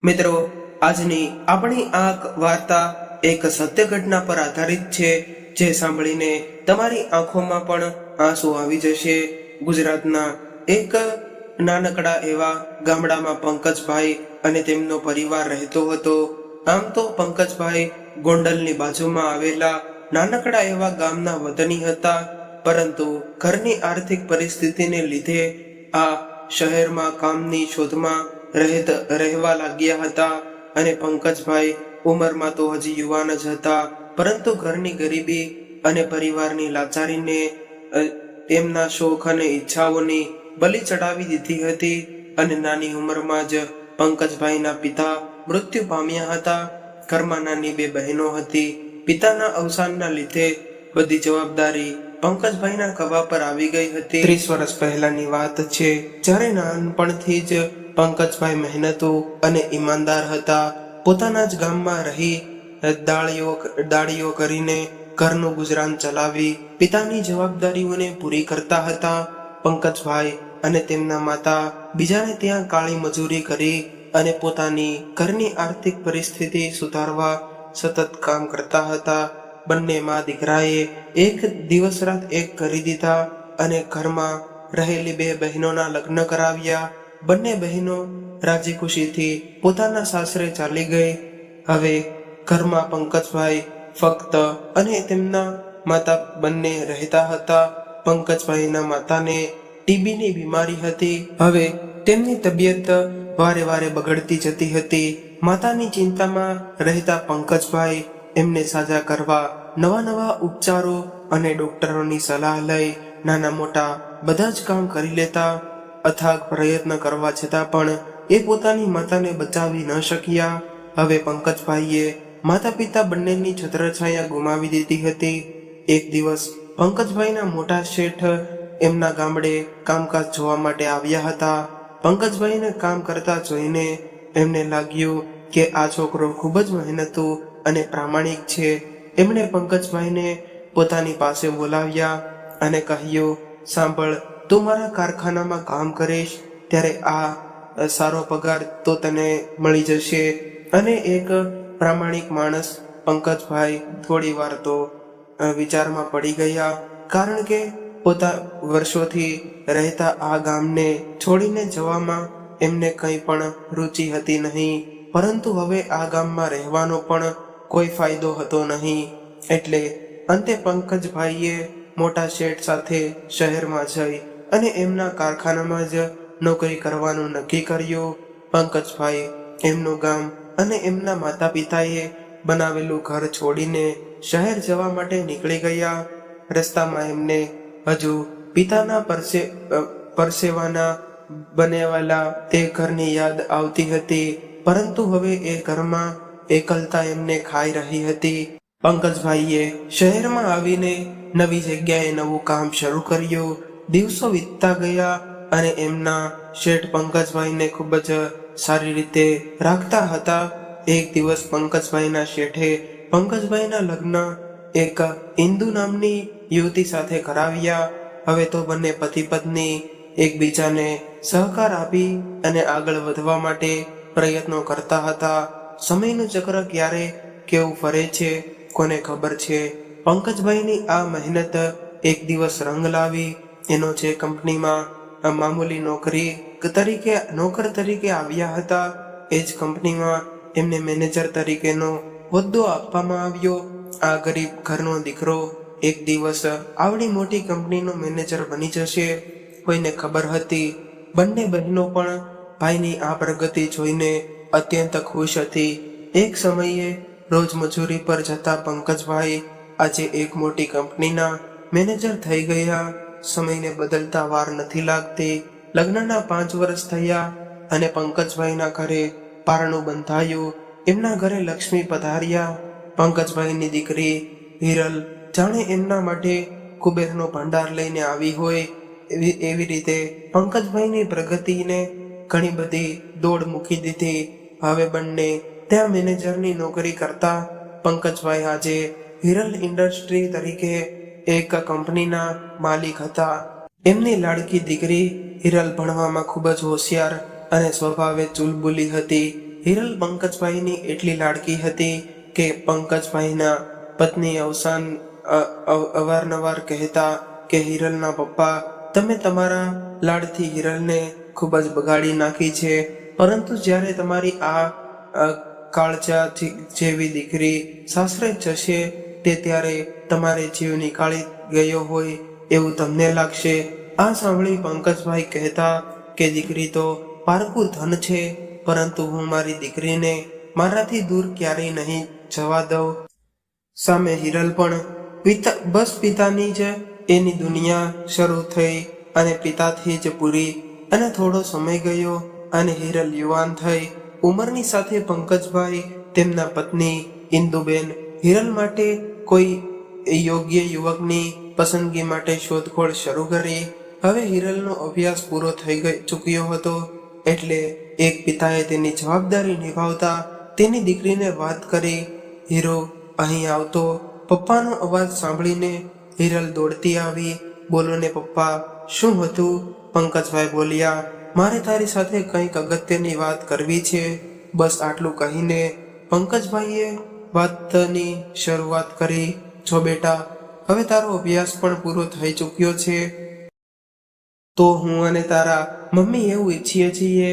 મિત્રો, આજની આપણી આ વાર્તા એક સત્ય ઘટના પર આધારિત છે, જે સાંભળીને તમારી આંખોમાં પણ આંસુ આવી જશે. ગુજરાતના એક નાનકડા એવા ગામડામાં પંકજભાઈ અને તેમનો પરિવાર રહેતો હતો. આમ તો પંકજભાઈ ગોંડલની બાજુમાં આવેલા નાનકડા એવા ગામના વતની હતા, પરંતુ ઘરની આર્થિક પરિસ્થિતિને લીધે આ શહેરમાં કામની શોધમાં રહેવા લાગ્યા હતા. અને પંકજભાઈ ઉંમરમાં તો હજી યુવાન જ હતા, પરંતુ ઘરની ગરીબી અને પરિવારની લાચારીને તેમના શોખ અને ઈચ્છાઓની બલિ ચડાવી દીધી હતી. અને નાની ઉંમરમાં જ પંકજભાઈના પિતા મૃત્યુ પામ્યા હતા. ઘરમાં નાની બે બહેનો હતી. પિતાના અવસાનના લીધે બધી જવાબદારી પંકજભાઈના ખભા પર આવી ગઈ હતી. 30 વર્ષ પહેલાની વાત છે, જ્યારે નાનપણથી જ પંકજભાઈ મહેનતુ અને ઈમાનદાર હતા. પોતાના જ ગામમાં રહી દાળીઓ કરીને ઘરનું ગુજરાન ચલાવી પિતાની જવાબદારીઓને પૂરી કરતા હતા. પંકજભાઈ અને તેમના માતા બીજાને ત્યાં કાળી મજૂરી કરી અને પોતાની ઘરની આર્થિક પરિસ્થિતિ સુધારવા સતત કામ કરતા હતા. બંને મા દીકરાએ એક દિવસ રાત એક કરી દીધા અને ઘરમાં રહેલી બે બહેનોના લગ્ન કરાવ્યા. બંને બહેનો રાજી ખુશીથી પોતાના સાસરે ચાલી ગઈ. હવે ઘરમાં પંકજભાઈ ફક્ત અને તેમના માતા બંને રહેતા હતા. પંકજભાઈના માતાને ટીબીની બીમારી હતી. હવે તેમની તબિયત વારે વારે બગડતી જતી હતી. માતાની ચિંતામાં રહેતા પંકજભાઈ એમને સાજા કરવા નવા ઉપચારો અને ડોક્ટરોની સલાહ લઈ નાના મોટા બધા જ કામ કરી લેતા. અથાગ પ્રયત્ન કરવા છતાં પણ એ પોતાની માતાને બચાવી ન શક્યા. હવે પંકજભાઈએ માતા પિતા બંનેની છત્રછાયા ગુમાવી દીધી હતી. એક દિવસ પંકજભાઈના મોટા શેઠ એમના ગામડે કામકાજ જોવા માટે આવ્યા હતા. પંકજભાઈને કામ કરતા જોઈને એમને લાગ્યું કે આ છોકરો ખૂબ જ મહેનતુ અને પ્રામાણિક છે. એમણે પંકજભાઈને પોતાની પાસે બોલાવ્યા અને કહ્યું, સાંભળ, તું મારા કારખાનામાં કામ કરીશ ત્યારે આ સારો પગાર તો તને મળી જશે. અને એક પ્રામાણિક માણસ પંકજભાઈ થોડી વાર તો વિચારમાં પડી ગયા, કારણ કે વર્ષોથી રહેતા આ ગામને છોડીને જવામાં એમને કંઈ પણ રુચિ હતી નહીં. પરંતુ હવે આ ગામમાં રહેવાનો પણ કોઈ ફાયદો હતો નહીં. એટલે અંતે પંકજભાઈએ મોટા શેઠ સાથે શહેરમાં જઈ અને એમના કારખાનામાં જ નોકરી કરવાનું નક્કી કર્યું. પંકજભાઈ એમનું ગામ અને એમના માતા પિતાએ બનાવેલું ઘર છોડીને શહેર જવા માટે નીકળી ગયા. રસ્તામાં એમને હજુ પિતાના પરસેવાના બનાવેલા તે ઘરની યાદ આવતી હતી, પરંતુ હવે એ ઘરમાં એકલતા એમને ખાઈ રહી હતી. પંકજભાઈએ શહેરમાં આવીને નવી જગ્યાએ નવું કામ શરૂ કર્યું. દિવસો વીતતા ગયા અને એમના શેઠ પંકજભાઈને ખૂબ જ સારી રીતે રાખતા હતા. એક દિવસ પંકજભાઈના શેઠે પંકજભાઈના લગ્ન એક ઇન્દુ નામની યુવતી સાથે કરાવ્યા. હવે તો બંને પતિ પત્ની એકબીજાને સહકાર આપી અને આગળ વધવા માટે પ્રયત્નો કરતા હતા. સમયનું ચક્ર ક્યારે કેવું ફરે છે કોને ખબર છે. પંકજભાઈની આ મહેનત એક દિવસ રંગ લાવી. એનો જે કંપનીમાં મામૂલી નોકર તરીકે આવ્યા હતા, એ જ કંપનીમાં એમને મેનેજર તરીકેનો હોદ્દો આપવામાં આવ્યો. આ ગરીબ ઘરનો દીકરો એક દિવસ આવડી મોટી કંપનીનો મેનેજર બની જશે, કોઈને ખબર હતી? બંને બહેનો પણ ભાઈની આ પ્રગતિ જોઈને અત્યંત ખુશ હતી. એક સમયે રોજ મજૂરી પર જતા પંકજભાઈ આજે એક મોટી કંપનીના મેનેજર થઈ ગયા. સમયને બદલતા વાર નથી લાગતી. લગ્નના 5 વર્ષ થયા અને પંકજભાઈના ઘરે પારણું બંધાયું. એમના ઘરે લક્ષ્મી પધાર્યા. પંકજભાઈની દીકરી હિરલ જાણે એમના માટે કુબેરનો ભંડાર લઈને આવી હોય એવી રીતે પંકજભાઈની પ્રગતિને ઘણી બધી દોડ મૂકી દીધી. હવે બંને ત્યાં મેનેજરની નોકરી કરતા. પંકજભાઈ આજે હિરલ ઇન્ડસ્ટ્રી તરીકે એક કંપનીના માલિક હતા. એમની લાડકી દીકરી હિરલ ભણવામાં ખૂબ જ હોશિયાર અને સ્વભાવે ચુલબુલી હતી. હિરલ પંકજભાઈની એટલી લાડકી હતી કે પંકજભાઈના પત્ની અવારનવાર કહેતા કે હિરલના પપ્પા, તમે તમારા લાડથી હિરલને ખૂબ જ બગાડી નાખી છે, પરંતુ જ્યારે તમારી આ કાળજા જેવી દીકરી સાસરે જશે તે ત્યારે તમારે જીવ નીકાળી ગયો હોય એવું તમને લાગશે. આ સાંભળી પંકજભાઈ કહેતા કે દીકરી તો પારકું ધન છે, પરંતુ હું મારી દીકરીને મારાથી દૂર ક્યારેય નહીં જવા દઉં. સામે હિરલ પણ પિતાની જ એની દુનિયા શરૂ થઈ અને પિતાથી જ પૂરી. અને થોડો સમય ગયો અને હિરલ યુવાન થઈ. ઉંમરની સાથે પંકજભાઈ તેમના પત્ની ઇન્દુબેન હિરલ માટે કોઈ યોગ્ય યુવકની પસંદગી માટે શોધખોળ શરૂ કરી. હવે હિરલનો અભ્યાસ પૂરો થઈ ચૂક્યો હતો, એટલે એક પિતાએ તેની જવાબદારી નિભાવતા તેની દીકરીને વાત કરી. હીરો, અહીં આવતો. પપ્પાનો અવાજ સાંભળીને હિરલ દોડતી આવી. બોલો ને પપ્પા, શું હતું? પંકજભાઈ બોલ્યા, મારે તારી સાથે કંઈક અગત્યની વાત કરવી છે. બસ આટલું કહીને પંકજભાઈએ વાતની શરૂઆત કરી. જો બેટા, હવે તારો અભ્યાસ પણ પૂરો થઈ ચૂક્યો છે, તો હું અને તારા મમ્મી એવું ઈચ્છીએ છીએ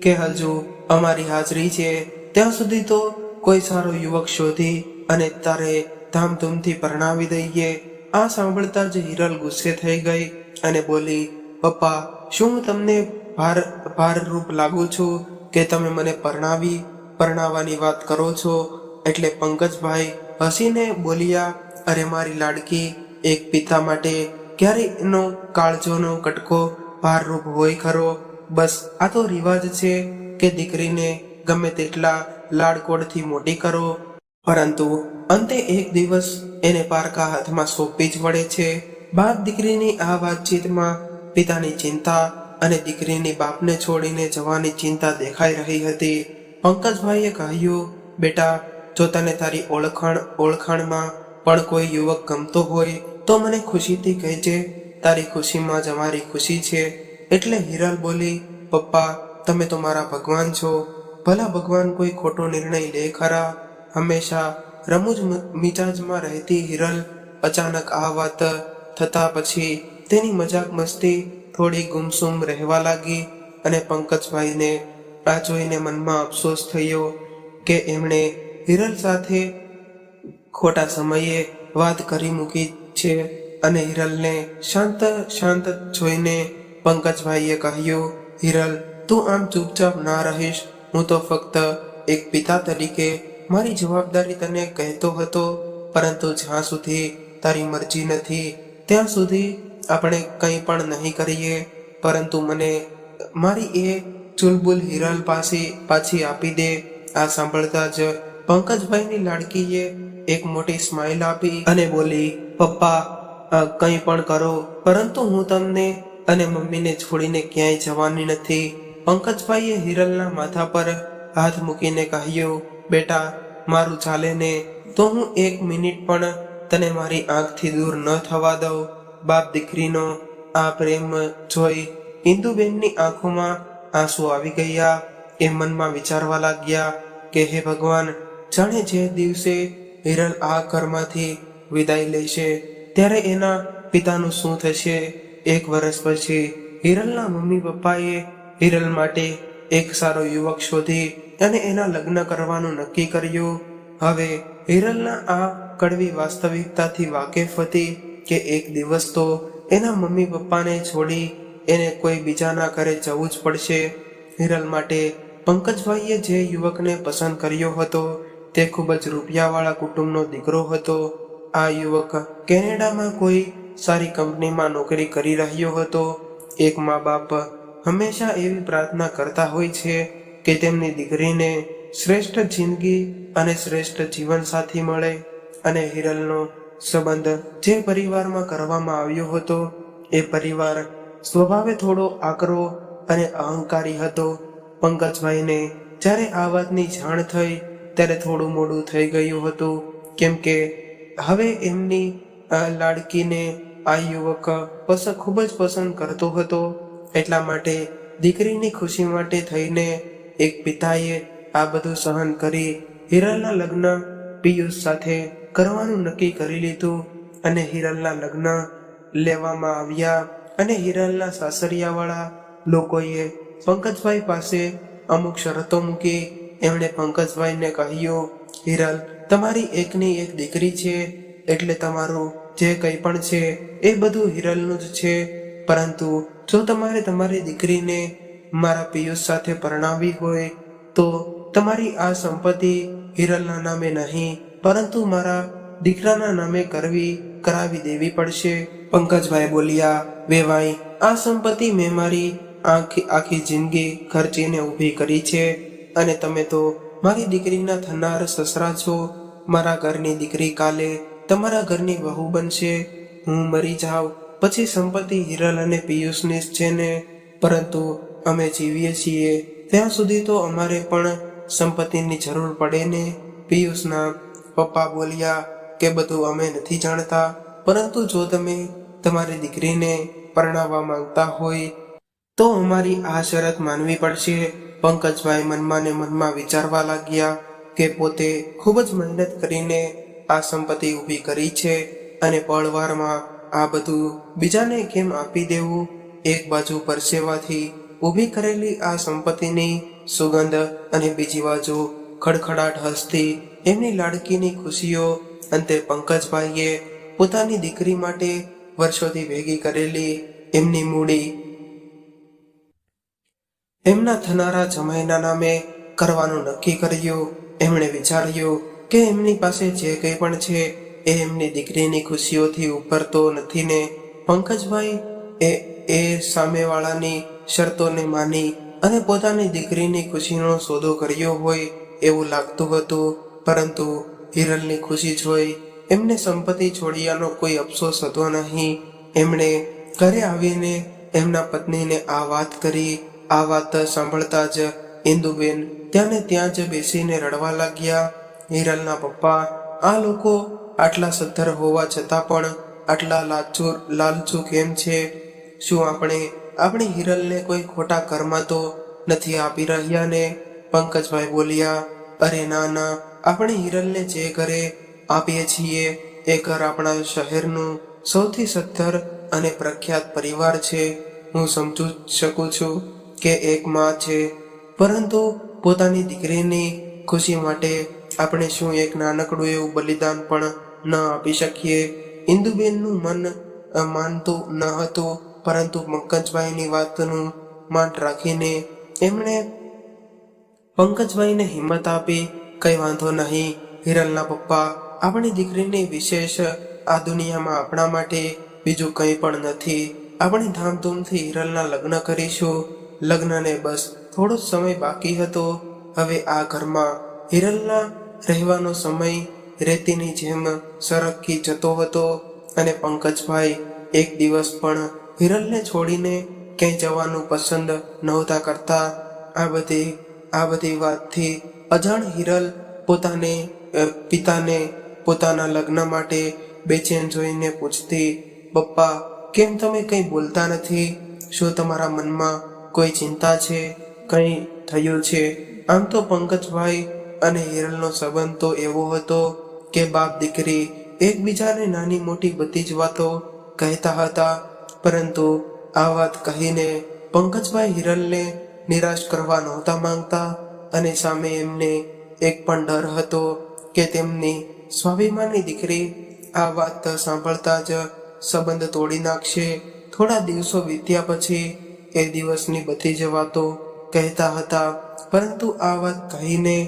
કે હજુ અમારી હાજરી છે ત્યાં સુધી તો કોઈ સારો યુવક શોધી અને તારે ધામધૂમથી પરણાવી દઈએ. આ સાંભળતા જ હિરલ ગુસ્સે થઈ ગઈ અને બોલી, પપ્પા, શું હું તમને ભારરૂપ લાગુ છું કે તમે મને પરણાવવાની વાત કરો છો? એટલે પંકજભાઈ હસીને બોલ્યા, અરે મારી લાડકી, એક પિતા માટે ક્યારેય એનો કાળજોનો કટકો ભારરૂપ હોય ખરો? બસ આ તો રિવાજ છે કે દીકરીને ગમે તેટલા લાડકોડથી મોટી કરો, પરંતુ અંતે એક દિવસ એને પારકા હાથમાં સોંપવી જ પડે છે. બાપ દીકરીની આ વાતચીતમાં પિતાની ચિંતા અને દીકરીની બાપને છોડીને જવાની ચિંતા દેખાઈ રહી હતી. પંકજભાઈએ કહ્યું, બેટા, જો તને તારી ઓળખાણમાં પણ કોઈ યુવક ગમતો હોય તો મને ખુશીથી કહેજે. તારી ખુશીમાં જ અમારી ખુશી છે. એટલે હિરલ બોલી, પપ્પા, તમે તો મારા ભગવાન છો. ભલા ભગવાન કોઈ ખોટો નિર્ણય લે ખરા? હંમેશા રમૂજ મિજાજમાં રહેતી હિરલ અચાનક આ વાત થતા પછી તેની મજાક મસ્તી થોડી ગુમસુમ રહેવા લાગી. અને પંકજભાઈને આ જોઈને મનમાં અફસોસ થયો કે એમણે હિરલ સાથે ખોટા સમયે વાત કરી મૂકી છે. અને હિરલને શાંત જોઈને પંકજભાઈએ કહ્યું, હિરલ, તું આમ ચૂપચાપ ના રહીશ. હું તો ફક્ત એક પિતા તરીકે મારી જવાબદારી તને કહેતો હતો, પરંતુ જ્યાં સુધી તારી મરજી નથી ત્યાં સુધી આપણે કંઈ પણ નહીં કરીએ. પરંતુ મને મારી એ ચુલબુલ હિરલ પાછી આપી દે. આ સાંભળતા જ પંકજભાઈની લાડકીએ એક મોટી સ્માઇલ આપી અને બોલી, પપ્પા, કંઈ પણ કરો, પરંતુ હું તમને અને મમ્મીને છોડીને ક્યાંય જવાની નથી. પંકજભાઈએ હિરલના માથા પર હાથ મૂકીને કહ્યું, બેટા, મારું ચાલે ને તો હું એક મિનિટ પણ તને મારી આંખથી દૂર ન થવા દઉં. બાપ દીકરીનો આ પ્રેમ જોઈ ઇન્દુબેનની આંખોમાં આંસુ આવી ગયા. એ મનમાં વિચારવા લાગ્યા કે હે ભગવાન, જાણે જે દિવસે હિરલ આ ઘરમાંથી વિદાય લેશે ત્યારે એના પિતાનું શું થશે. 1 વર્ષ પછી હિરલના મમ્મી પપ્પાએ હિરલ માટે એક સારો યુવક શોધી અને એના લગ્ન કરવાનું નક્કી કર્યું. હવે હિરલના આ કડવી વાસ્તવિકતાથી વાકેફ હતી કે એક દિવસ તો એના મમ્મી પપ્પાને છોડી એને કોઈ બીજાના ઘરે જવું જ પડશે. હિરલ માટે પંકજભાઈએ જે યુવકને પસંદ કર્યો હતો તે ખૂબ જ રૂપિયાવાળા કુટુંબનો દીકરો હતો. આ યુવક કેનેડામાં કોઈ સારી કંપનીમાં નોકરી કરી રહ્યો હતો. એક મા બાપ હંમેશા એવી પ્રાર્થના કરતા હોય છે કે તેમની દીકરીને શ્રેષ્ઠ જિંદગી અને શ્રેષ્ઠ જીવનસાથી મળે. અને હિરલનો સંબંધ જે પરિવારમાં કરવામાં આવ્યો હતો એ પરિવાર સ્વભાવે થોડો આકરો અને અહંકારી હતો. પંકજભાઈને જ્યારે આ વાતની જાણ થઈ ત્યારે થોડું મોડું થઈ ગયું હતું, કેમ કે હવે એમની લાડકીને આ યુવક ખૂબ જ પસંદ કરતો હતો. એટલા માટે દીકરીની ખુશી માટે થઈને એક પિતાએ આ બધું સહન કરી હિરલના લગ્ન પિયુષ સાથે કરવાનું નક્કી કરી લીધું અને હિરલના લગ્ન લેવામાં આવ્યા અને હિરલના સાસરિયાવાળા લોકોએ પંકજભાઈ પાસે અમુક શરતો મૂકી. એમણે પંકજભાઈને કહ્યું, હિરલ, તમારી એકની એક દીકરી છે, એટલે તમારું જે કંઈ પણ છે એ બધું હિરલનું જ છે. પરંતુ જો તમારે તમારી દીકરીને મારા પિયુષ સાથે પરણાવવી હોય તો તમારી આ સંપત્તિ હિરલના નામે નહીં પરંતુ મારા દીકરાના નામે કરાવી દેવી પડશે. પંકજભાઈ બોલ્યા, વેવાઈ, આ સંપત્તિ મેં મારી આખી જિંદગી ખર્ચીને ઊભી કરી છે અને તમે તો મારી દીકરીના થનાર સસરા છો. મારા ઘરની દીકરી કાલે તમારા ઘરની વહુ બનશે. હું મરી જાઉં પછી સંપત્તિ હિરલ અને પિયુષની જ છે ને? પરંતુ અમે જીવીએ છીએ ત્યાં સુધી તો અમારે પણ સંપત્તિની જરૂર પડે ને? પિયુષના પપ્પા બોલ્યા કે બધું અમે નથી જાણતા, પરંતુ જો તમે તમારી દીકરીને પરણાવવા માંગતા હોય તો અમારી આ શરત માનવી પડશે. પંકજભાઈ મનમાં ને મનમાં વિચારવા લાગ્યા કે પોતે ખૂબ જ મહેનત કરીને આ સંપત્તિ ઊભી કરી છે અને પળવારમાં આ બધું બીજાને કેમ આપી દેવું. એક બાજુ પરસેવાથી ઊભી કરેલી આ સંપત્તિની સુગંધ અને બીજી બાજુ ખડખડાટ હસતી એમની લાડકીની ખુશીઓ. અંતે પંકજભાઈએ પોતાની દીકરી માટે વર્ષોથી ભેગી કરેલી એમની મૂડી એમના થનારા જમાઈના નામે કરવાનું નક્કી કર્યું. એમણે વિચાર્યું કે એમની પાસે જે કંઈ પણ છે એ એમની દીકરીની ખુશીઓથી ઉપર તો નથી ને. પંકજભાઈ એ સામેવાળાની શરતોને માની અને પોતાની દીકરીની ખુશીનો સોદો કર્યો હોય એવું લાગતું હતું. પરંતુ હિરલની ખુશી જોઈ એમને સંપત્તિ છોડ્યાનો કોઈ અફસોસ હતો નહીં. એમણે ઘરે આવીને એમના પત્નીને આ વાત કરી. આ વાત સાંભળતા જ ઇન્દુબેન ત્યાં જ બેસીને રડવા લાગ્યા. હિરલના પપ્પા, આ લોકો આટલા સદ્ધર હોવા છતાં પણ આટલા લાલચુ કેમ છે? શું આપણે આપણી હિરલને કોઈ ખોટા કર્મ તો નથી આપી રહ્યા ને? પંકજભાઈ બોલ્યા, અરે ના, આપણે હિરલને જે ઘરે આપીએ છીએ એ ઘર આપણા શહેરનું સૌથી સદ્ધર અને પ્રખ્યાત પરિવાર છે. હું સમજુ શકું છું કે એક માં છે, પરંતુ પોતાની દીકરીની ખુશી માટે આપણે શું એક નાનકડું એવું બલિદાન પણ ન આપી શકીએ? ઇન્દુબેનનું મન માનતું ન હતું, પરંતુ પંકજભાઈની વાતનું માન રાખીને એમણે પંકજભાઈને હિંમત આપી, કઈ વાંધો નહીં હિરલના પપ્પા, આપણી દીકરીની વિશેષ આ દુનિયામાં આપણા માટે બીજું કંઈ પણ નથી. આપણે ધામધૂમથી હિરલના લગ્ન કરીશું. લગ્નને બસ થોડો જ સમય બાકી હતો. હવે આ ઘરમાં હિરલના રહેવાનો સમય રેતીની જેમ સરકી જતો હતો અને પંકજભાઈ એક દિવસ પણ હિરલને છોડીને ક્યાંય જવાનું પસંદ નહોતા કરતા. આ બધી વાતથી અજાણ હિરલ પિતાને પોતાના લગ્ન માટે બેચેન જોઈને પૂછતી, પપ્પા, કેમ તમે કંઈ બોલતા નથી? શું તમારા મનમાં કોઈ ચિંતા છે? કંઈ થયું છે? આમ તો પંકજભાઈ અને હિરલનો સંબંધ તો એવો હતો કે બાપ દીકરી એકબીજાને નાની મોટી બધી જ વાતો કહેતા હતા. પરંતુ આ વાત કહીને પંકજભાઈ હિરલને નિરાશ કરવા નહોતા માંગતા અને સામે એમને એક પણ ડર હતો કે તેમની સ્વાભિમાની દીકરી આ વાત સાંભળતા જ સંબંધ તોડી નાખશે. થોડા દિવસો વીત્યા પછી એ દિવસની બધી જ વાતો કહેતા હતા, પરંતુ આ વાત કહીને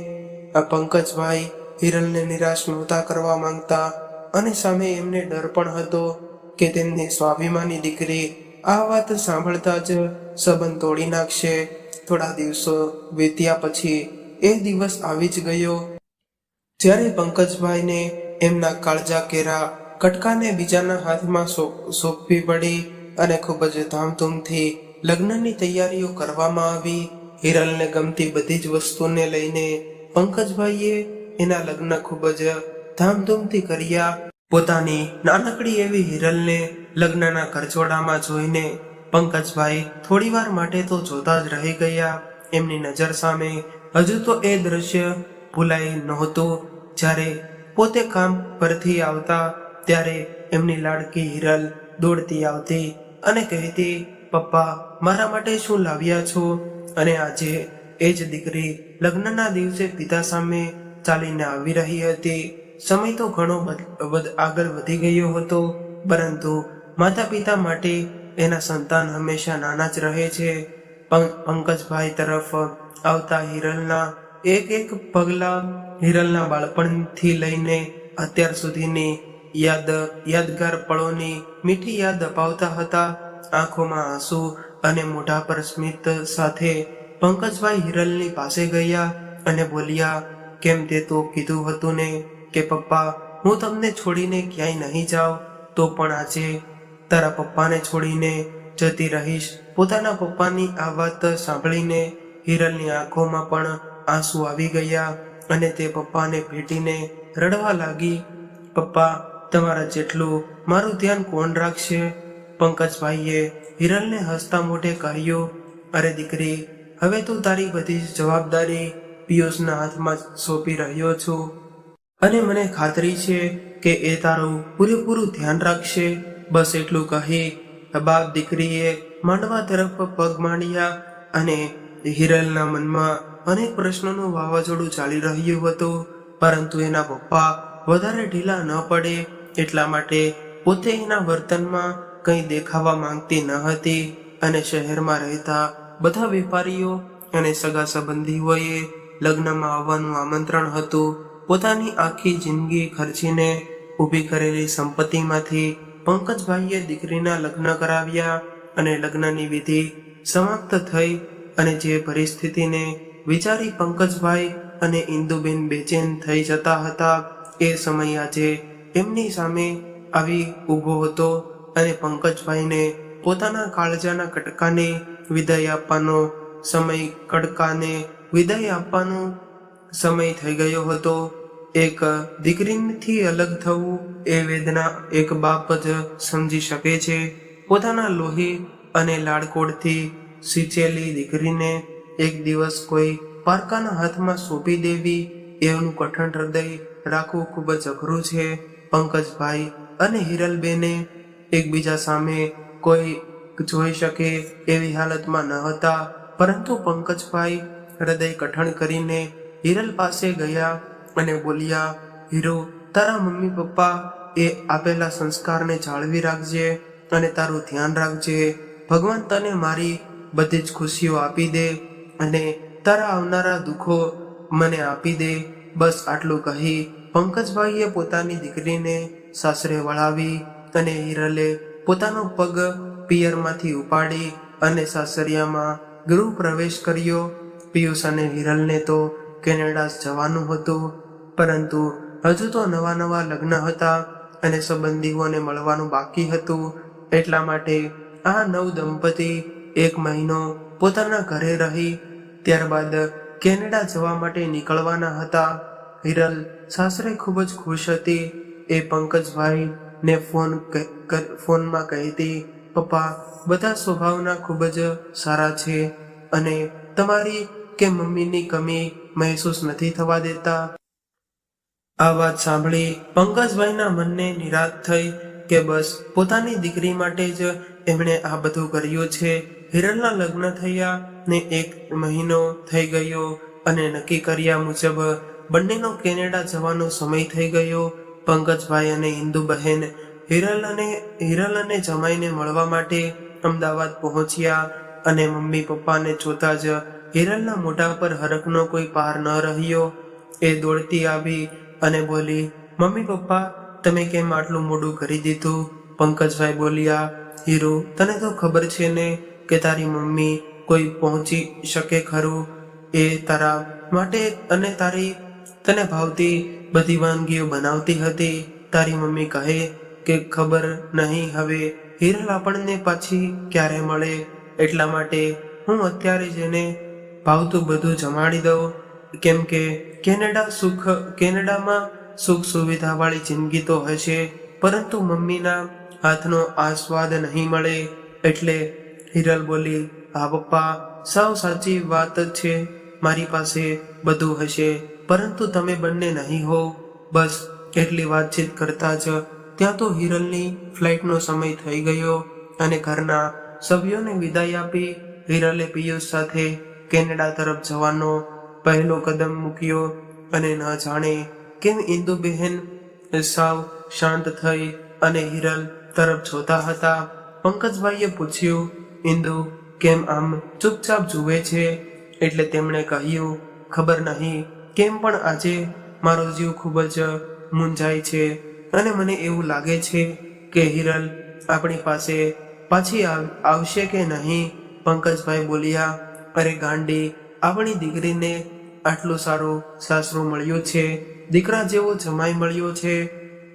પંકજભાઈ હિરલને નિરાશ નહોતા કરવા માંગતા અને સામે એમને ડર પણ હતો કે તેમની સ્વાભિમાની દીકરી આ વાત સાંભળતા જ સંબંધ તોડી નાખશે. થોડા દિવસો વીત્યા પછી એ દિવસ આવી જ ગયો જ્યારે પંકજભાઈને એમના કાળજા કેરા કટકાને બીજાના હાથમાં સોંપવી પડી અને ખૂબ જ ધામધૂમથી લગ્નની તૈયારીઓ કરવામાં આવી. હિરલને ગમતી બધી જ વસ્તુને લઈને પંકજભાઈએ એના લગ્ન ખૂબ જ ધામધૂમથી કર્યા. પોતાની નાનકડી એવી હિરલને લગ્નના કરચોડામાં જોઈને પંકજભાઈ થોડીવાર માટે તો જોતા જ રહી ગયા. એમની નજર સામે હજુ તો એ દ્રશ્ય ભૂલાઈ નહોતું જ્યારે પોતે કામ પરથી આવતા ત્યારે એમની લાડકી હિરલ દોડતી આવતી અને કહેતી, પપ્પા મારા માટે શું લાવ્યા છો? અને આજે એ જ દીકરી લગ્નના દિવસે પિતા સામે ચાલીને આવી રહી હતી. સમય તો ઘણો આગળ વધી ગયો હતો, પરંતુ માતા પિતા માટે એના સંતાન હંમેશા નાના જ રહે છે. પંકજભાઈ તરફ આવતા હિરલના એક એક પગલા હિરલના બાળપણથી લઈને અત્યાર સુધીની યાદગાર પળોની મીઠી યાદ અપાવતા હતા. આંખોમાં આંસુ અને મોઢા પર સ્મિત સાથે પંકજભાઈ હિરલની પાસે ગયા અને બોલ્યા, કેમ તે તો કીધું હતું ને કે પપ્પા હું તમને છોડીને ક્યાંય નહીં જાઉં, તો પણ આજે તારા પપ્પાને છોડીને જતી રહીશ. પોતાના પપ્પાની આ વાત સાંભળીને હિરલની આંખોમાં પણ આંસુ આવી ગયા અને તે પપ્પાને ભેટીને રડવા લાગી. પપ્પા તમારા જેટલું મારું ધ્યાન કોણ રાખશે? પંકજભાઈએ હિરલને હસતા મોઢે કહ્યું, અરે દીકરી, હવે તું તારી બધી જવાબદારી પિયુષના હાથમાં સોંપી રહ્યો છું અને મને ખાતરી છે કે એ તારું પૂરેપૂરું ધ્યાન રાખશે. બસ એટલું કહી બાપ દીકરીએ માંડવા તરફ પગ માંડ્યા અને હિરલના મનમાં અનેક પ્રશ્નોનું વાવાઝોડું ચાલી રહ્યું હતું, પરંતુ એના પપ્પા વધારે ઢીલા ન પડે એટલા માટે પોતે એના વર્તનમાં કંઈ દેખાવા માંગતી ન હતી અને શહેરમાં રહેતા બધા વેપારીઓ અને સગા સંબંધીઓએ લગ્નમાં આવવાનું આમંત્રણ હતું. પોતાની આખી જિંદગી ખર્ચીને ઊભી કરેલી સંપત્તિમાંથી પંકજભાઈએ દીકરીના લગ્ન કરાવ્યા અને લગ્નની વિધિ સમાપ્ત થઈ અને જે પરિસ્થિતિને વિચારી પંકજભાઈ અને ઇન્દુબેન બેચેન થઈ જતા હતા એ સમય આજે એમની સામે આવી ઊભો હતો અને પંકજભાઈને પોતાના કાળજાના કટકાને વિદાય આપવાનો સમય થઈ ગયો હતો. એક દીકરીથી અલગ થવું એ વેદના એક બાપ જ સમજી શકે છે. પોતાના લોહી અને લાડકોડથી સિંચેલી દીકરીને એક દિવસ કોઈ પારકાના હાથમાં સોંપી દેવી એનું કઠણ હૃદય રાખવું ખૂબ જ અઘરું છે. પંકજભાઈ અને હિરલબેને એકબીજા સામે કોઈ જોઈ શકે એવી હાલતમાં ન હતા, પરંતુ પંકજભાઈ હૃદય કઠણ કરીને હિરલ પાસે ગયા અને બોલ્યા, હીરો, તારા મમ્મી પપ્પા એ આપેલા સંસ્કારને જાળવી રાખજે અને તારું ધ્યાન રાખજે. ભગવાન તને મારી બધી જ ખુશીઓ આપી દે અને તારા આવનારા દુઃખો મને આપી દે. બસ આટલું કહી પંકજભાઈએ પોતાની દીકરીને સાસરે વળાવી અને હિરલે પોતાનો પગ પિયરમાંથી ઉપાડી અને સાસરિયામાં ગૃહ પ્રવેશ કર્યો. પિયુષ અને હિરલને તો કેનેડા જવાનું હતું, પરંતુ હજુ તો નવા લગ્ન હતા અને સંબંધીઓને મળવાનું બાકી હતું. એટલા માટે આ નવ દંપતી 1 મહિનો પોતાના ઘરે રહી ત્યારબાદ કેનેડા જવા માટે નીકળવાના હતા. હિરલ સાસરે ખૂબ જ ખુશ હતી. એ પંકજભાઈ ને ફોનમાં કહેતી, પપ્પા બધા સ્વભાવના ખૂબ જ સારા છે અને તમારી કે મમ્મીની કમી મહેસૂસ નથી થવા દેતા. આ વાત સાંભળી પંકજભાઈના મનને નિરાશ થઈ કે બસ પોતાની દીકરી માટે જ એમણે આ બધું કર્યું છે. હિરલના લગ્ન થયા ને 1 મહિનો થઈ ગયો અને નક્કી કર્યા મુજબ બંનેનો કેનેડા જવાનો સમય થઈ ગયો. પંકજભાઈ અને ઇન્દુબહેન હિરલ અને જમાઈને મળવા માટે અમદાવાદ પહોંચ્યા અને મમ્મી પપ્પાને જોતા જ હિરલના મોઢા પર હરખનો કોઈ પાર ન રહ્યો. એ દોડતી આવી અને બોલી, મમ્મી પપ્પા તમે કેમ આટલું મોડું કરી દીધું? પંકજભાઈ બોલ્યા, હીરો, તને તો ખબર છે ને કે તારી મમ્મી કોઈ પહોંચી શકે ખરું? એ તારા માટે અને તને ભાવતી બધી વાનગીઓ બનાવતી હતી. તારી મમ્મી કહે કે ખબર નહીં હવે હિરલ આપણને પાછી ક્યારે મળે, એટલા માટે હું અત્યારે જ એને ભાવતું બધું જમાડી દઉં, કેમ કે કેનેડામાં સુખ સુવિધા વાળી જિંદગી તો હશે, પરંતુ મમ્મીના હાથનો આ સ્વાદ નહીં મળે. એટલે હિરલ બોલી, હા પપ્પા, સાવ સાચી વાત છે. મારી પાસે બધું હશે, પરંતુ તમે બંને નહીં હો. બસ એટલી વાતચીત કરતા જ ત્યાં તો હિરલની ફ્લાઇટનો સમય થઈ ગયો અને ઘરના સભ્યોને વિદાય આપી હિરલે પિયુષ સાથે કેનેડા તરફ જવાનો પહેલો કદમ મૂક્યો. અને ન જાણે કેમ ઇન્દુબહેન સાવ શાંત થઈ અને હિરલ તરફ જોતા હતા. પંકજભાઈએ પૂછ્યું, ઇન્દુ કેમ આમ ચૂપચાપ જુએ છે? એટલે તેમણે કહ્યું, ખબર નહીં કેમ પણ આજે મારો જીવ ખૂબ જ મૂંઝાય છે અને મને એવું લાગે છે કે હિરલ આપણી પાસે પાછી આવશે કે નહીં. પંકજભાઈ બોલ્યા, અરે ગાંડી, આપણી દીકરીને આટલું સારું સાસરું મળ્યું છે, દીકરા જેવો જમાઈ મળ્યો છે,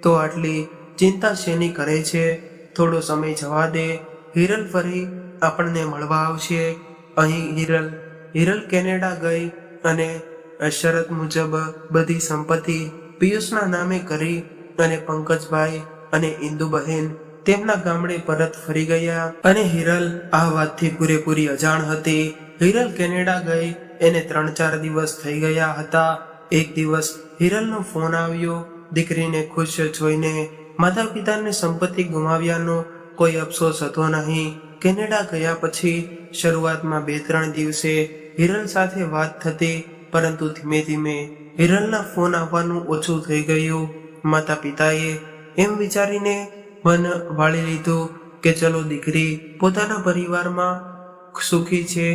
તો આટલી ચિંતા શેની કરે છે? થોડો સમય જવા દે, હિરલ ફરી આપણને મળવા આવશે. અહીં હિરલ કેનેડા ગઈ અને શરત મુજબ બધી સંપત્તિ પિયુષના નામે કરી અને પંકજભાઈ અને ઇન્દુબહેન તેમના ગામડે પરત ફરી ગયા. અને હિરલ આ વાતથી પૂરેપૂરી અજાણ હતી. હિરલ કેનેડા ગઈ એને 3-4 દિવસ થઈ ગયા હતા. એક દિવસ હિરલનો ફોન આવ્યો. દીકરીને ખુશ જોઈને માતા પિતાને સંપત્તિ ગુમાવ્યાનો કોઈ અફસોસ હતો નહીં. કેનેડા ગયા પછી શરૂઆતમાં 2-3 દિવસે હિરલ સાથે વાત થતી, પરંતુ ધીમે ધીમે હિરલના ફોન આવવાનું ઓછું થઈ ગયું. માતા પિતાએ એમ વિચારીને મન વાળી લીધું કે ચલો દીકરી પોતાના પરિવારમાં સુખી છે.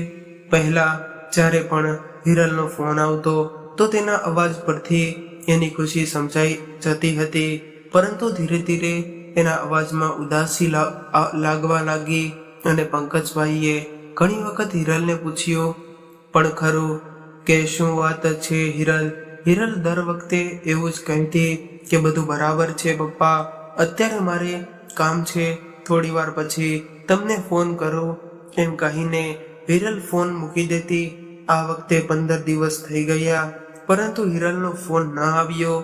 પહેલા જ્યારે પણ હિરલનો ફોન આવતો તો તેના અવાજ પરથી એની ખુશી સમજાઈ જતી હતી, પરંતુ ધીરે ધીરે એના અવાજમાં ઉદાસી લાગવા લાગી. અને પંકજભાઈએ ઘણી વખત હિરલને પૂછ્યું પણ ખરું કે શું વાત છે હિરલ? હિરલ દર વખતે એવું જ કહેતી કે બધું બરાબર છે પપ્પા, અત્યારે મારે કામ છે, થોડી વાર પછી તમને ફોન કરું એમ કહીને હિરલ ફોન મૂકી દેતી. આ વખતે 15 દિવસ થઈ ગયા, પરંતુ હિરલનો ફોન ન આવ્યો.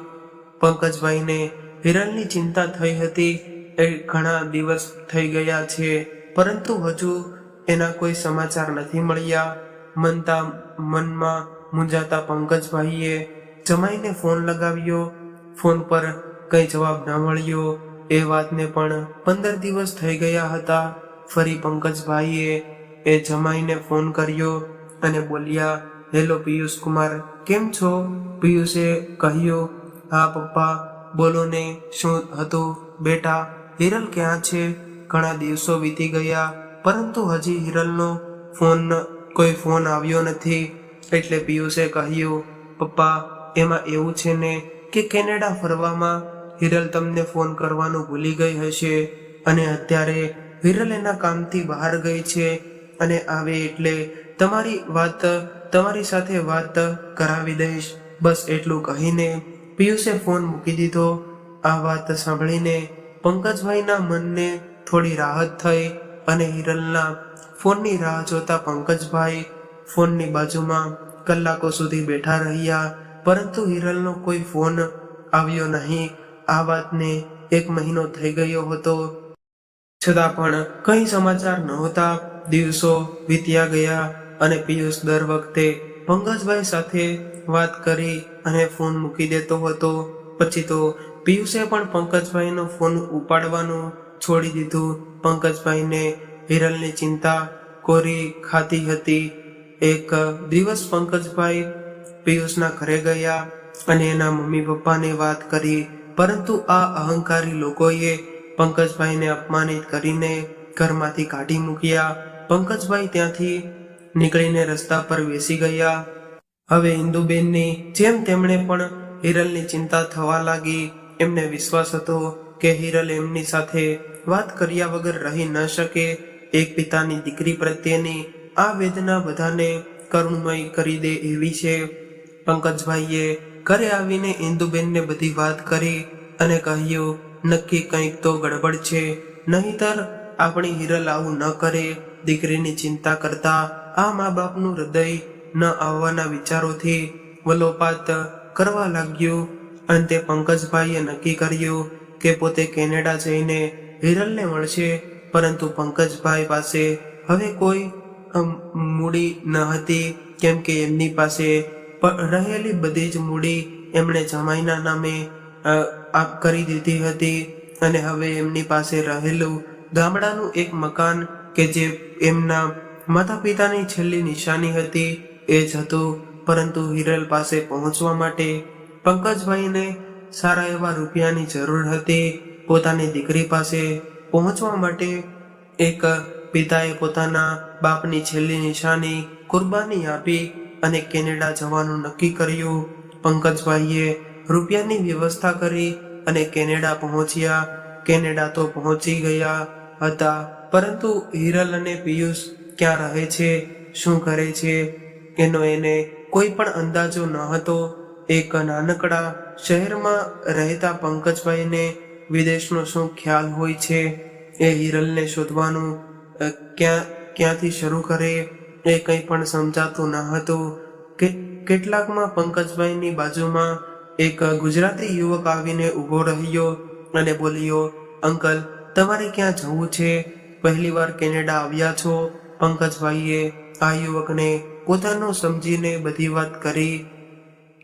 પંકજભાઈને હિરલની ચિંતા થઈ હતી. એ ઘણા દિવસ થઈ ગયા છે, પરંતુ હજુ એના કોઈ સમાચાર નથી મળ્યા. મનમાં મૂંઝાતા પંકજભાઈએ જમાઈને ફોન લગાવ્યો. ફોન પર કઈ જવાબ ન મળ્યો. એ વાતને પણ 15 દિવસ થઈ ગયા હતા. ફરી પંકજભાઈએ એ જમાઈને ફોન કર્યો અને બોલ્યા, હેલો પિયુષ કુમાર, કેમ છો? પિયુષે કહ્યું, હા પપ્પા બોલો ને, શું હતું? બેટા હિરલ ક્યાં છે? ઘણા દિવસો વીતી ગયા, પરંતુ હજી હિરલનો કોઈ ફોન આવ્યો નથી. એટલે પિયુષે કહ્યું, પપ્પા એમાં એવું છે ને કે કેનેડા ફરવામાં હિરલ તમને ફોન કરવાનું ભૂલી ગઈ હશે અને અત્યારે હિરલ એના કામથી બહાર ગઈ છે અને આવે એટલે તમારી સાથે વાત કરાવી દઈશ. બસ એટલું કહીને પિયુષે ફોન મૂકી દીધો. આ વાત સાંભળીને પંકજભાઈના મનને થોડી રાહત થઈ અને હિરલના ફોનની રાહ જોતા પંકજભાઈ ફોનની બાજુમાં કલાકો સુધી બેઠા રહ્યા, પરંતુ હિરલનો કોઈ ફોન આવ્યો નહીં. આ વાતને 1 મહિનો થઈ ગયો હતો, છતાં પણ કઈ સમાચાર નહોતા. દિવસો વીત્યા ગયા અને પિયુષ દર વખતે પંકજભાઈ સાથે વાત કરી અને ફોન મૂકી દેતો હતો. પછી તો પિયુષે પણ પંકજભાઈનો ફોન ઉપાડવાનું છોડી દીધું. પંકજભાઈને હિરલની ચિંતા કોરી ખાતી હતી. એક દિવસ પંકજભાઈ પિયુષના ઘરે ગયા અને એના મમ્મી પપ્પાને વાત કરી, પરંતુ આ અહંકારી લોકોએ પંકજભાઈને અપમાનિત કરીને ઘરમાંથી કાઢી મૂક્યા. પંકજભાઈ ત્યાંથી નીકળીને રસ્તા પર બેસી ગયા. હવે ઇન્દુબેનની જેમ તેમણે પણ હિરલની ચિંતા થવા લાગી. એમને વિશ્વાસ હતો કે હિરલ એમની સાથે વાત કર્યા વગર રહી ન શકે. એક પિતાની દીકરી પ્રત્યેની આ વેદના બધાને કરુણમય કરી દે એવી છે. પંકજભાઈએ ઘરે આવીને ઇન્દુબેનને બધી વાત કરી અને કહ્યું, નક્કી કંઈક તો ગડબડ છે, નહીતર આપણી હિરલ આવું ન કરે. દીકરીની ચિંતા કરતા આ મા બાપનું હૃદય ન આવવાના વિચારોથી વલોપાત કરવા લાગ્યું. અંતે પંકજભાઈએ નક્કી કર્યું કે પોતે કેનેડા જઈને હિરલને મળશે, પરંતુ પંકજભાઈ પાસે હવે કોઈ મૂડી ન હતી. કેમ કે એમની પાસે રહેલી બધી જ મૂડી એમણે જમાઈના નામે આપ કરી દીધી હતી અને હવે એમની પાસે રહેલું ગામડાનું એક મકાન કે જે એમના માતા પિતાની છેલ્લી નિશાની હતી એ જ હતું. પરંતુ હિરલ પાસે પહોંચવા માટે પંકજભાઈને સારા એવા રૂપિયાની જરૂર હતી. પોતાની દીકરી પાસે પહોંચવા માટે એક પિતાએ પોતાના બાપની છેલ્લી નિશાની કુરબાની આપી અને કેનેડા જવાનું નક્કી કર્યું. પંકજભાઈએ રૂપિયાની વ્યવસ્થા કરી અને કેનેડા પહોંચ્યા. કેનેડા તો પહોંચી ગયા હતા, પરંતુ હિરલ અને પિયુષ ક્યાં રહે છે, શું કરે છે એનો એને કોઈ પણ અંદાજો ન હતો. એક નાનકડા શહેરમાં રહેતા પંકજભાઈને વિદેશનો શું ખ્યાલ હોય છે, એ હિરલને શોધવાનું ક્યાંથી શરૂ કરે એ કંઈ પણ સમજાતું ન હતું. કેટલાકમાં પંકજભાઈની બાજુમાં એક ગુજરાતી યુવક આવીને ઊભો રહ્યો અને બોલ્યો, અંકલ, તમારે ક્યાં જવું છે? પહેલીવાર કેનેડા આવ્યા છો? પંકજભાઈએ આ યુવકને પોતાનું સમજીને બધી વાત કરી.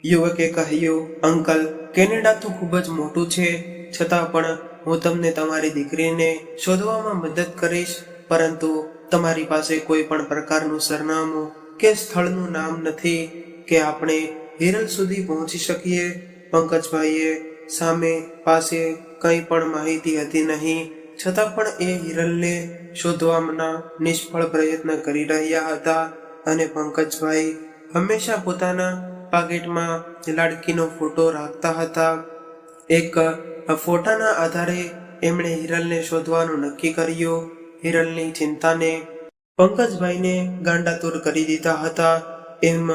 યુવકે કહ્યું, અંકલ, કેનેડા તો ખૂબ જ મોટું છે, છતાં પણ હું તમને તમારી દીકરીને શોધવામાં મદદ કરીશ, પરંતુ તમારી પાસે કોઈ પણ પ્રકારનું સરનામું કે સ્થળનું નામ નથી કે આપણે હિરલ સુધી પહોંચી શકીએ. પંકજભાઈએ સામે પાસે કંઈ પણ માહિતી હતી નહીં, છતાં પણ એ હિરલને શોધવાના નિષ્ફળ પ્રયત્ન કરી રહ્યા હતા. અને પંકજભાઈ હંમેશા પોતાના પાકીટમાં લાડકીનો ફોટો રાખતા હતા. એક ફોટાના આધારે એમણે હિરલને શોધવાનું નક્કી કર્યું. હિરલની ચિંતાને પંકજભાઈને ગાંડાતુર કરી દીધા હતા. એમ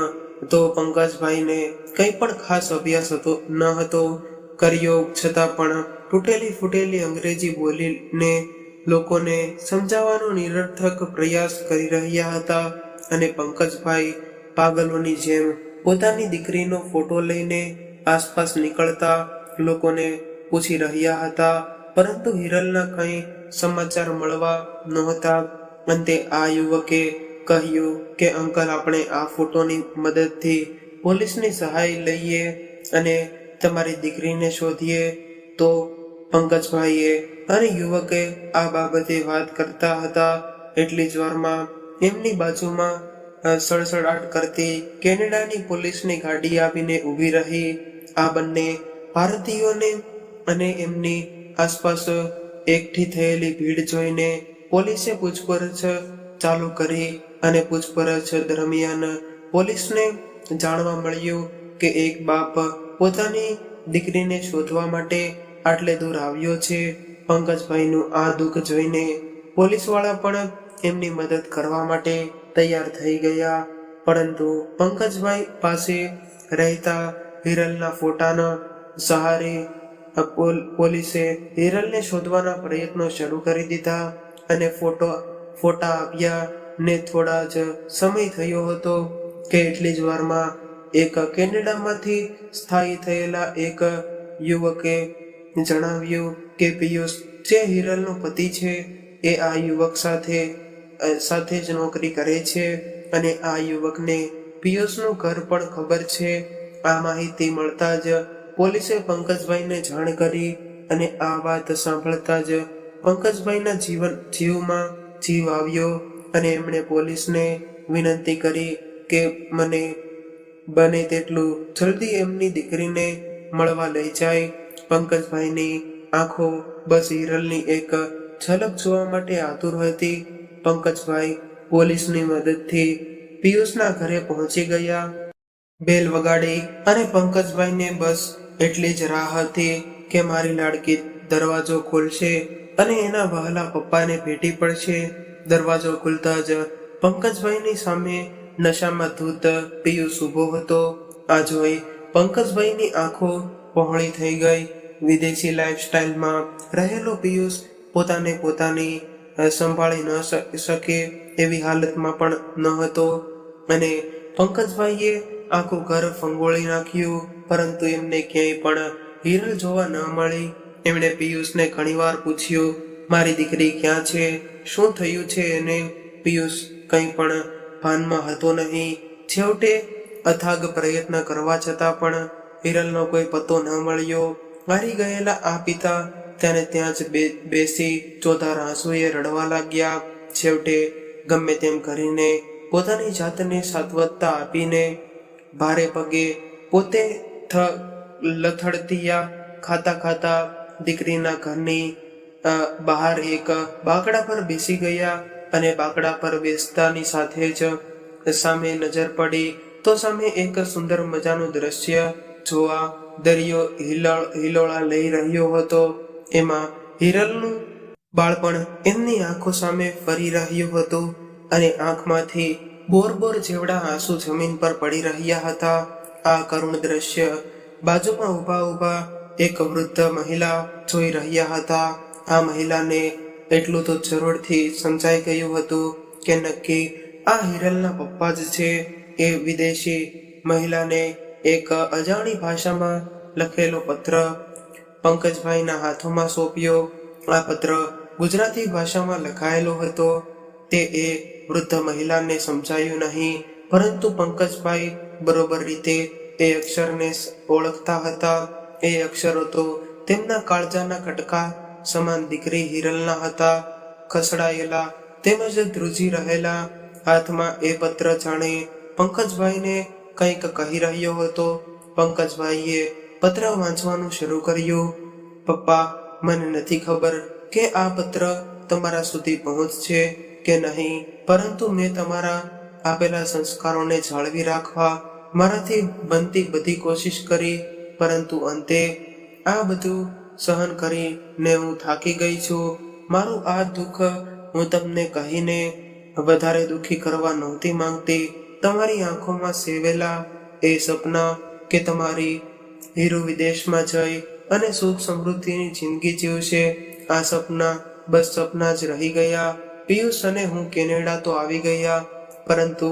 તો પંકજભાઈને કંઈ પણ ખાસ અભ્યાસ ન હતો કર્યો, છતાં પણ તૂટેલી ફૂટેલી અંગ્રેજી બોલીને લોકોને સમજાવવાનો નિરર્થક પ્રયાસ કરી રહ્યા હતા. અને પંકજભાઈ પાગલોની જેમ પોતાની દીકરીનો ફોટો લઈને આસપાસ નીકળતા લોકોને પૂછી રહ્યા હતા, પરંતુ હિરલના કંઈ સમાચાર મળવા નહોતા. અંતે આ યુવકે કહ્યું કે અંકલ, આપણે આ ફોટોની મદદથી પોલીસની સહાય લઈએ અને તમારી દીકરીને શોધીએ. તો પંકજભાઈએ અને યુવકે આ બાબતે વાત કરતા હતા એટલી જ વારમાં એમની બાજુમાં સડસડાટ કરતી કેનેડાની પોલીસની ગાડી આવીને ઊભી રહી. આ બંને ભારતીયોને અને એમની આસપાસ એકઠી થયેલી ભીડ જોઈને પોલીસે પૂછપરછ ચાલુ કરી. અને પૂછપરછ દરમિયાન પોલીસને જાણવા મળ્યું કે એક બાપ પોતાની દીકરીને શોધવા માટે આટલે દૂર આવ્યો છે. પંકજભાઈનું આ દુઃખ જોઈને પોલીસવાળા પણ એમની મદદ કરવા માટે તૈયાર થઈ ગયા. પરંતુ પંકજભાઈ પાસે રહેતા હિરલના ફોટાના સહારે પોલીસે હિરલને શોધવાના પ્રયત્નો શરૂ કરી દીધા. અને ફોટા આપ્યા ને થોડા જ સમય થયો હતો કે એટલી જ વારમાં એક કેનેડામાંથી સ્થાયી થયેલા એક યુવકે જણાવ્યું કે પિયુષ જે હિરલનો પતિ છે એ આ યુવક સાથે જ નોકરી કરે છે અને આ યુવકને પિયુષનું ઘર પણ ખબર છે. આ માહિતી મળતા જ પોલીસે પંકજભાઈને જાણ કરી અને આ વાત સાંભળતા જ પંકજભાઈના જીવમાં જીવ આવ્યો અને એમણે પોલીસને વિનંતી કરી કે મને બને તેટલું જલ્દી એમની દીકરીને મળવા લઈ જાય. પંકજભાઈની આંખો બસ હિરલની એક ઝલક જોવા માટે આતુર હતી. પંકજભાઈ પોલીસની મદદથી પિયુષના ઘરે પહોંચી ગયા. બેલ વગાડી અને પંકજભાઈને બસ એટલી જ રાહ હતી કે મારી લાડકી દરવાજો ખોલશે અને એના વહાલા પપ્પાને ભેટી પડશે. દરવાજો ખુલતા જ પંકજભાઈની સામે નશામાં ધૂત પિયુષ ઊભો હતો. આ જોઈ પંકજભાઈની આંખો પહોળી થઈ ગઈ. વિદેશી લાઈફસ્ટાઈલમાં રહેલો પિયુષ પોતાની સંભાળી ન શકે એવી હાલતમાં પણ ન હતો. અને પંકજભાઈએ આખું ઘર ફંગોળી નાખ્યું, પરંતુ એમને ક્યાંય પણ હિરલ જોવા ન મળી. એમણે પિયુષને ઘણીવાર પૂછ્યું, મારી દીકરી ક્યાં છે, શું થયું છે એને? પિયુષ કંઈ પણ ભાનમાં હતો નહીં. છેવટે અથાગ પ્રયત્ન કરવા છતાં પણ હિરલનો કોઈ પત્તો ન મળ્યો. હારી ગયેલા આ પિતા તેને ત્યાં જ બેસી ચોધાર આંસુએ રડવા લાગ્યા. છેવટે ગમે તેમ કરીને પોતાની જાતને સાત્વતતા આપીને ભારે પગે પોતે લથડતિયા ખાતા ખાતા દીકરીના ઘરની બહાર એક બાકડા પર બેસી ગયા અને બાકડા પર બેસતાની સાથે જ સામે નજર પડી તો સામે એક સુંદર મજાનું દ્રશ્ય જોવા દરિયો હિલોળા લઈ રહ્યો હતો. એમાં હિરલનું બાળપણ એમની આંખો સામે ફરી રહ્યું હતું અને આંખમાંથી બોર જેવડા આંસુ જમીન પર પડી રહ્યા હતા. આ કરુણ દ્રશ્ય બાજુમાં ઊભા એક વૃદ્ધ મહિલા જોઈ રહ્યા હતા. આ મહિલાને એટલું તો જરૂરથી સમજાઈ ગયું હતું કે નક્કી આ હિરલના પપ્પા જ છે. એ વિદેશી મહિલાને એક અજાણી ભાષામાં લખેલો પત્ર પંકજભાઈના હાથોમાં સોંપ્યો. આ પત્ર ગુજરાતી ભાષામાં લખાયેલો હતો. તે એ વૃદ્ધ મહિલાને સમજાયું નહીં, પરંતુ પંકજભાઈ બરોબર રીતે એ અક્ષરને ઓળખતા હતા. એ અક્ષરો તો તેમના કાળજાના કટકા સમાન દીકરી હિરલના હતા. ખસડાયેલા તેમજ ધ્રુજી રહેલા હાથમાં એ પત્ર જાણે પંકજભાઈને કંઈક કહી રહ્યો હતો. પંકજભાઈએ પત્ર વાંચવાનું શરૂ કર્યું. પપ્પા, મને નથી ખબર કે આ પત્ર તમારા સુધી પહોંચશે કે નહીં, પરંતુ મેં તમારા આપેલા સંસ્કારોને જાળવી રાખવા મારાથી બનતી બધી કોશિશ કરી, પરંતુ અંતે આ બધું સહન કરીને હું થાકી ગઈ છું. મારું આ દુઃખ હું તમને કહીને વધારે દુઃખી કરવા નહોતી માંગતી. તમારી આંખોમાં સેવેલા એ સપના કે તમારી હીરો વિદેશમાં જઈ અને સુખ સમૃદ્ધિની જિંદગી જીવશે, આ સપના બસ સપના જ રહી ગયા. પિયુષ અને હું કેનેડા તો આવી ગયા, પરંતુ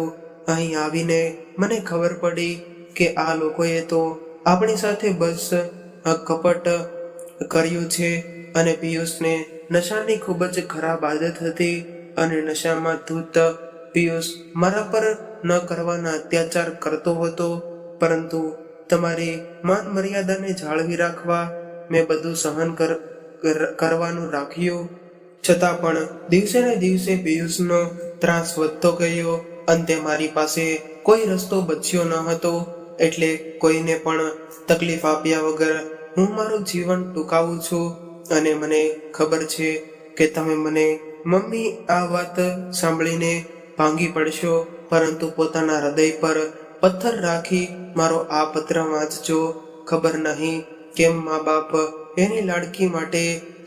અહીં આવીને મને ખબર પડી કે આ લોકોએ તો આપણી સાથે બસ કપટ કર્યું છે. અને પિયુષને નશાની ખૂબ જ ખરાબ આદત હતી અને નશામાં ધૂત પિયુષ મારા પર ન કરવાના અત્યાચાર કરતો હતો, પરંતુ તમારી માન મર્યાદાને જાળવી રાખવા મેં બધું સહન કરવાનું રાખ્યું. છતાં પણ દિવસે ને દિવસે પિયુષનો ત્રાસ વધતો ગયો. અંતે મારી પાસે કોઈ રસ્તો બચ્યો ન હતો, એટલે કોઈને પણ તકલીફ આપ્યા વગર હું મારું જીવન ટૂંકાવું છું. અને મને ખબર છે કે તમે મને મમ્મી આ વાત સાંભળીને ભાંગી પડશો, પરંતુ પોતાના હૃદય પર પથ્થર રાખી મારો આ પત્ર વાંચજો. ખબર નહીં કેમ મા બાપ એની લાડકી માટે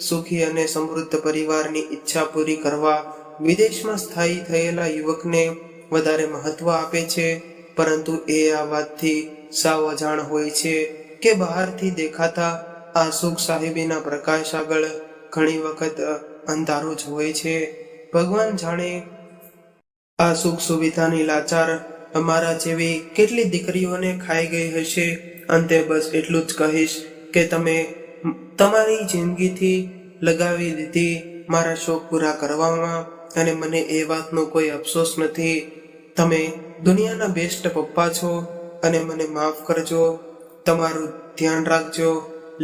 સુખી અને સમૃદ્ધ પરિવારની ઈચ્છા પૂરી કરવા વિદેશમાં સ્થાયી થયેલા યુવકને વધારે મહત્વ આપે છે, પરંતુ એ આ વાતથી સાવ અજાણ હોય છે કે બહારથી દેખાતા આ સુખ સાહેબીના પ્રકાશ આગળ ઘણી વખત અંધારું જ હોય છે. ભગવાન જાણે આ સુખ સુવિધાની લાચાર અમારા જેવી કેટલી દીકરીઓને ખાઈ ગઈ હશે. અંતે બસ એટલું જ કહીશ કે તમે તમારી જિંદગીથી લગાવી દીધી મારા શોખ પૂરા કરવામાં, અને મને એ વાતનો કોઈ અફસોસ નથી. તમે દુનિયાના બેસ્ટ પપ્પા છો અને મને માફ કરજો. તમારું ધ્યાન રાખજો.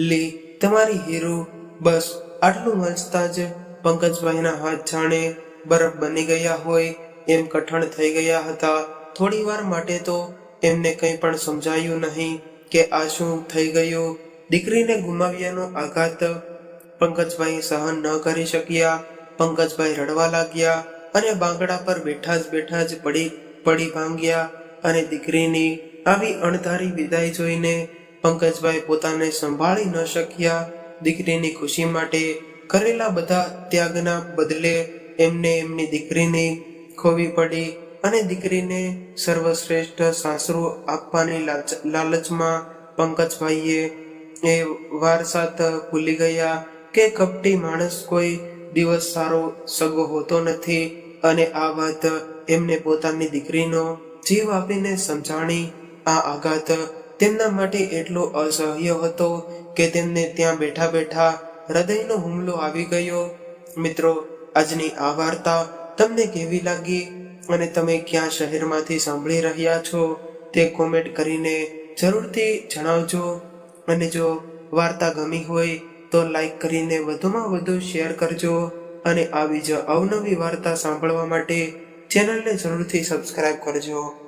લી, તમારી હીરો. બસ આટલું વાંચતા જ પંકજભાઈના હાથ જાણે બરફ બની ગયા હોય એમ કઠણ થઈ ગયા હતા. થોડી વાર માટે તો એમને કંઈ પણ સમજાયું નહીં કે આ શું થઈ ગયું. દીકરીને ગુમાવ્યાનો આઘાત પંકજભાઈ સહન ન કરી શક્યા. પંકજભાઈ રડવા લાગ્યા અને બાંકડા પર બેઠા જ પડી ભાંગ્યા. અને દીકરીની આવી અણધારી વિદાય જોઈને પંકજભાઈ પોતાને સંભાળી ન શક્યા. દીકરીની ખુશી માટે કરેલા બધા ત્યાગના બદલે એમને એમની દીકરીની ખોવી પડી, અને દીકરીને સર્વશ્રેષ્ઠ સાસરું આપવાની લાલચમાં પંકજભાઈએ એ વારસાત ભૂલી ગયા કે કપટી માણસ કોઈ દિવસ સારો સગો હોતો નથી. અને આ વાત એમને પોતાની દીકરીનો જીવ આપીને સમજાણી. આ આઘાત તેમના માટે એટલો અસહ્ય હતો કે તેમને ત્યાં બેઠા હૃદયનો હુમલો આવી ગયો. મિત્રો, આજની આ વાર્તા તમને કેવી લાગી અને તમે કયા શહેરમાંથી સાંભળી રહ્યા છો તે કોમેન્ટ કરીને જરૂરથી જણાવજો. અને જો વાર્તા ગમી હોય તો લાઈક કરીને વધુમાં વધુ શેર કરજો. અને આવી જ અવનવી વાર્તા સાંભળવા માટે ચેનલને જરૂરથી સબસ્ક્રાઇબ કરજો.